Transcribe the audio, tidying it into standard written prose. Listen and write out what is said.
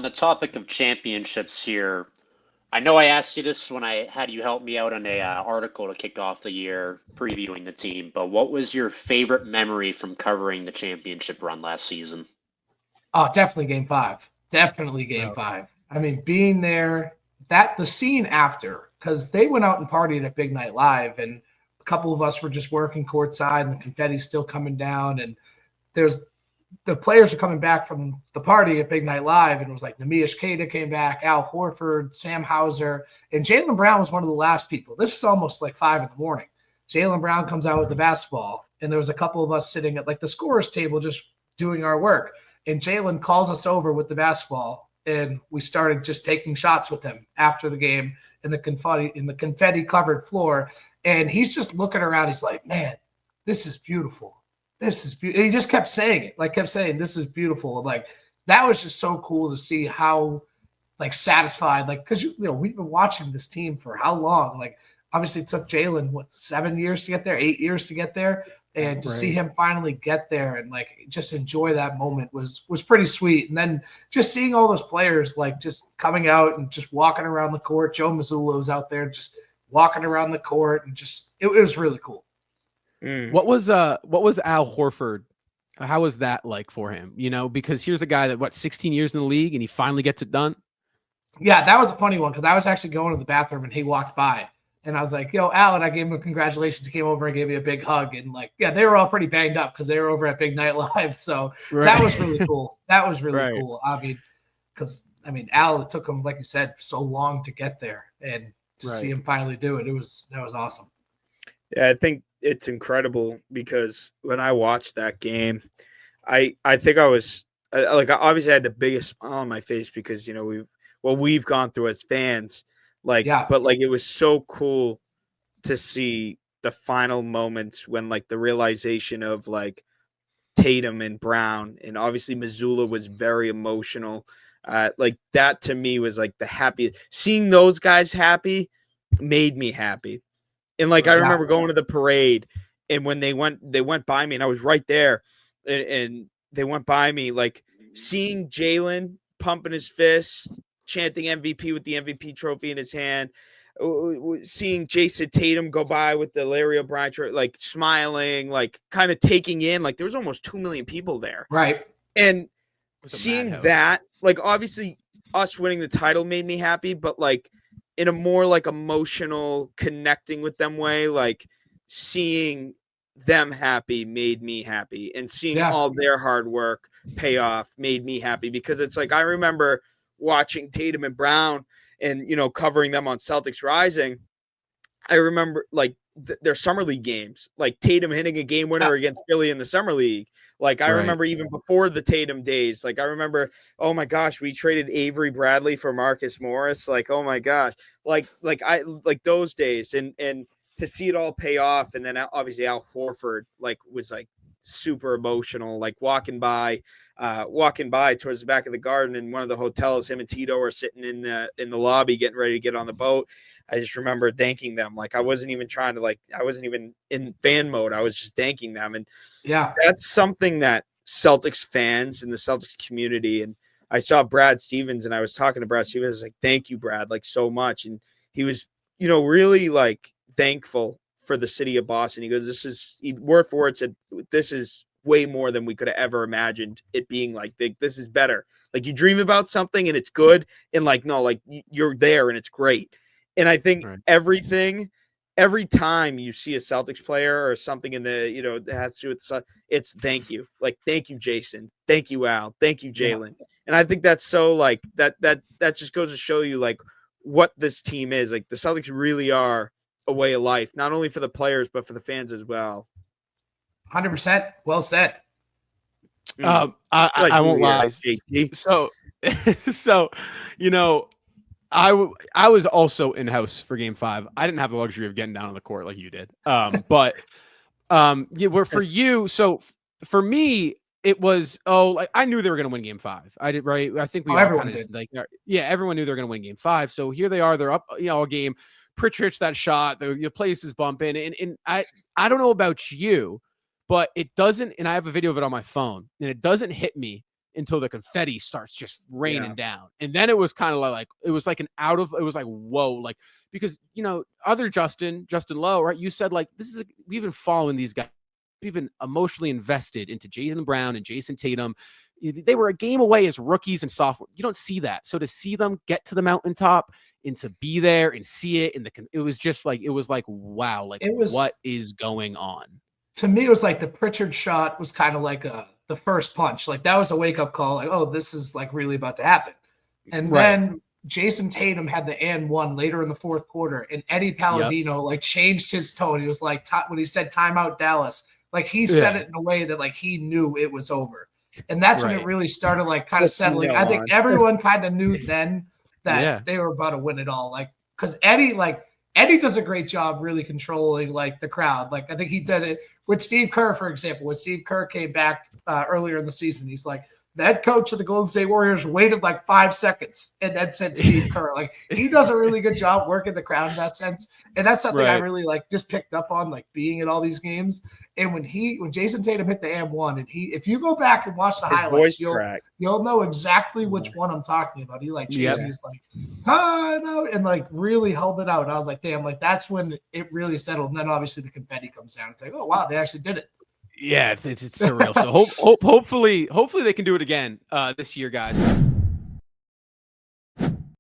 On the topic of championships here, I know I asked you this when I had you help me out on a article to kick off the year previewing the team, but what was your favorite memory from covering the championship run last season? Oh, definitely game five. Definitely game five. I mean, being there, the scene after, because they went out and partied at Big Night Live, and a couple of us were just working courtside, and the confetti's still coming down, and there's the players are coming back from the party at Big Night Live, and it was like Nemish Queta came back, Al Horford, Sam Hauser, and Jaylen Brown was one of the last people. This is almost like 5 a.m. Jaylen Brown comes out with the basketball, and there was a couple of us sitting at like the scorer's table just doing our work. And Jaylen calls us over with the basketball, and we started just taking shots with him after the game in the confetti covered floor. And he's just looking around. He's like, "Man, this is beautiful. This is beautiful." He just kept saying it, kept saying, "This is beautiful." Like that was just so cool to see how satisfied, because we've been watching this team for how long? Obviously it took Jaylen 7 years to get there, 8 years to get there. And to see him finally get there and just enjoy that moment was pretty sweet. And then just seeing all those players just coming out and just walking around the court. Joe Mazzulla was out there just walking around the court, and just it was really cool. What was Al Horford? How was that like for him? Because here's a guy that 16 years in the league and he finally gets it done. Yeah, that was a funny one because I was actually going to the bathroom and he walked by. And I was like, "Yo, Al," and I gave him a congratulations. He came over and gave me a big hug. And they were all pretty banged up because they were over at Big Night Live. So that was really cool. That was really cool. I mean, Al, it took him, like you said, so long to get there, and to see him finally do it, that was awesome. Yeah, I think it's incredible because when I watched that game, I think I was obviously I had the biggest smile on my face because we've gone through as fans. But it was so cool to see the final moments when the realization of Tatum and Brown, and obviously Mazzulla was very emotional. That to me was the happiest. Seeing those guys happy made me happy. And I remember going to the parade, and when they went by me, and I was right there, and they went by me, seeing Jaylen pumping his fist, chanting MVP with the MVP trophy in his hand, seeing Jason Tatum go by with the Larry O'Brien trophy, smiling, kind of taking in, there was almost 2 million people there. Right. And seeing that, obviously us winning the title made me happy, but in a more emotional connecting with them way, seeing them happy made me happy, and seeing all their hard work pay off made me happy, because it's I remember watching Tatum and Brown and, covering them on Celtics Rising. I remember their summer league games, Tatum hitting a game winner against Philly in the summer league. I remember even before the Tatum days, I remember, oh my gosh, we traded Avery Bradley for Marcus Morris. Oh my gosh, those days, and to see it all pay off. And then obviously Al Horford was super emotional, walking by towards the back of the garden in one of the hotels. Him and Tito are sitting in the lobby getting ready to get on the boat. I just remember thanking them. I wasn't even trying to I wasn't even in fan mode. I was just thanking them. And that's something that Celtics fans and the Celtics community, and I saw Brad Stevens, and I was talking to Brad Stevens. I was thank you, Brad, so much. And he was, really thankful for the city of Boston. He goes, this is, word for word said, this is way more than we could have ever imagined it being. This is better. You dream about something and it's good, and no, you're there and it's great. And I think every time you see a Celtics player or something in the, that has to do with it's thank you. Thank you, Jason. Thank you, Al. Thank you, Jaylen. And I think that's so that just goes to show you what this team is. The Celtics really are a way of life, not only for the players, but for the fans as well. 100%. Well said. I won't lie. So, I was also in house for Game 5. I didn't have the luxury of getting down on the court like you did. But for you. So for me, it was I knew they were going to win Game 5. I did, right? I think we all kind of just everyone knew they were going to win Game 5. So here they are. They're up, a game. Pritchard hits that shot. The place is bumping, and I don't know about you, but it doesn't. And I have a video of it on my phone, and it doesn't hit me until the confetti starts just raining down. And then it was kind of like, it was like whoa, like, because, other Justin Lowe, right? You said like, we've been following these guys. We've been emotionally invested into Jaylen Brown and Jason Tatum. They were a game away as rookies and sophomore. You don't see that. So to see them get to the mountaintop and to be there and see it, it was like, wow, like what is going on? To me, it was like the Pritchard shot was kind of like the first punch. Like that was a wake up call. Like, oh, this is like really about to happen. And then Jason Tatum had the and one later in the fourth quarter, and Eddie Palladino like changed his tone. He was like, when he said timeout Dallas, like he said it in a way that like he knew it was over. And that's when it really started like kind of settling. I think everyone kind of knew then that they were about to win it all. Like, because Eddie does a great job really controlling like the crowd. Like I think he did it with Steve Kerr, for example. When Steve Kerr came back earlier in the season, he's like, the head coach of the Golden State Warriors waited like 5 seconds and then said Steve Kerr. Like he does a really good job working the crowd in that sense. And that's something I really like just picked up on, like being at all these games. And when Jason Tatum hit the and one, and if you go back and watch the highlights, you'll know exactly which one I'm talking about. He like changed his like time out and like really held it out. And I was like, damn, like that's when it really settled. And then obviously the confetti comes down. It's like, oh wow, they actually did it. Yeah, it's surreal. So hopefully they can do it again this year, guys.